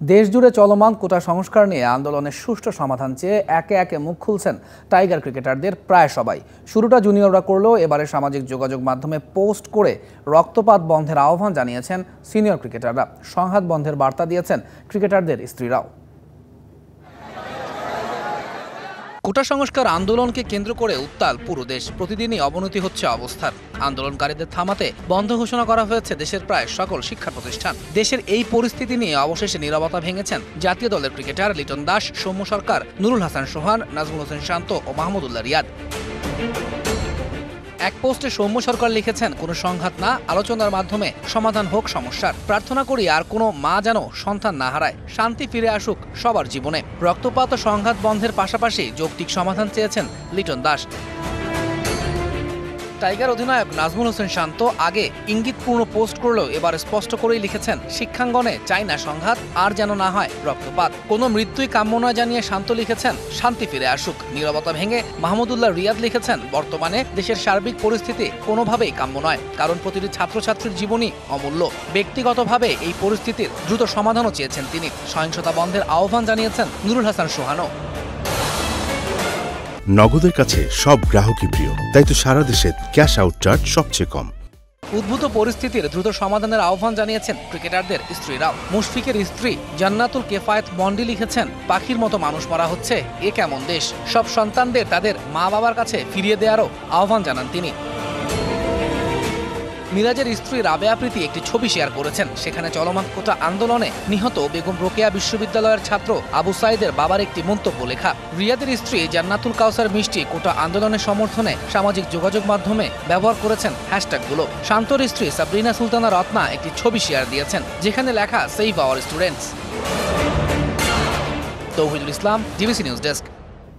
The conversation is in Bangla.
দেশজুড়ে চলমান কোটা সংস্কার নিয়ে আন্দোলনের সুষ্ঠু সমাধান চেয়ে একে একে মুখ খুলছেন টাইগার ক্রিকেটারদের প্রায় সবাই। শুরুটা জুনিয়ররা করলেও এবারে সামাজিক যোগাযোগ মাধ্যমে পোস্ট করে রক্তপাত বন্ধের আহ্বান জানিয়েছেন সিনিয়র ক্রিকেটাররা। সংঘাত বন্ধের বার্তা দিয়েছেন ক্রিকেটারদের স্ত্রীরাও। কোটা সংস্কার আন্দোলনকে কেন্দ্র করে উত্তাল পুরো দেশ। প্রতিদিনই অবনতি হচ্ছে অবস্থার। আন্দোলনকারীদের থামাতে বন্ধ ঘোষণা করা হয়েছে দেশের প্রায় সকল শিক্ষা প্রতিষ্ঠান। দেশের এই পরিস্থিতি নিয়ে অবশেষে নীরবতা ভেঙেছেন জাতীয় দলের ক্রিকেটার লিটন দাস, সৌম্য সরকার, নুরুল হাসান সোহান, নাজমুল হোসেন শান্ত ও মাহমুদুল্লাহ রিয়াদ। এক পোস্টে সৌম্য সরকার লিখেছেন, কোনো সংঘাত না, আলোচনার মাধ্যমে সমাধান হোক সমস্যার। প্রার্থনা করি আর কোনো মা যেন সন্তান না হারায়, শান্তি ফিরে আসুক সবার জীবনে। রক্তপাত ও সংঘাত বন্ধের পাশাপাশি যৌক্তিক সমাধান চেয়েছেন লিটন দাস। টাইগার অধিনায়ক নাজমুল হোসেন শান্ত আগে ইঙ্গিতপূর্ণ পোস্ট করলেও এবার স্পষ্ট করেই লিখেছেন, শিক্ষাঙ্গনে চাই না সংঘাত, আর যেন না হয় রক্তপাত। কোনো মৃত্যুই কাম্য নয় জানিয়ে শান্ত লিখেছেন, শান্তি ফিরে আসুক। নীরবতা ভেঙে মাহমুদুল্লাহ রিয়াদ লিখেছেন, বর্তমানে দেশের সার্বিক পরিস্থিতি কোনোভাবেই কাম্য নয়, কারণ প্রতিটি ছাত্রছাত্রীর জীবনই অমূল্য। ব্যক্তিগতভাবে এই পরিস্থিতির দ্রুত সমাধানও চেয়েছেন তিনি। সহিংসতা বন্ধের আহ্বান জানিয়েছেন নুরুল হাসান সোহানও। নগদের কাছে সব গ্রাহকই প্রিয়, তাই তো সারা দেশে ক্যাশ আউট চার্জ সবচেয়ে কম। উদ্ভূত পরিস্থিতির দ্রুত সমাধানের আহ্বান জানিয়েছেন ক্রিকেটারদের স্ত্রীরাও। মুশফিকের স্ত্রী জান্নাতুল কেফায়েত মন্ডি লিখেছেন, পাখির মতো মানুষ মারা হচ্ছে, এ কেমন দেশ। সব সন্তানদের তাদের মা বাবার কাছে ফিরিয়ে দেওয়ারও আহ্বান জানান তিনি। মিরাজের স্ত্রী রাবেয়া প্রীতি একটি ছবি শেয়ার করেছেন। সেখানে চলমান কোটা আন্দোলনে নিহত বেগম রোকেয়া বিশ্ববিদ্যালয়ের ছাত্র আবু সাইদের বাবার একটি মন্তব্য লেখা। রিয়াদের স্ত্রী জান্নাতুল কাউসার মিষ্টি কোটা আন্দোলনের সমর্থনে সামাজিক যোগাযোগ মাধ্যমে ব্যবহার করেছেন হ্যাশট্যাগুলো। শান্তর স্ত্রী সাবরিনা সুলতানা রত্না একটি ছবি শেয়ার দিয়েছেন, যেখানে লেখা save our students. Touhidul Islam, DBC news desk.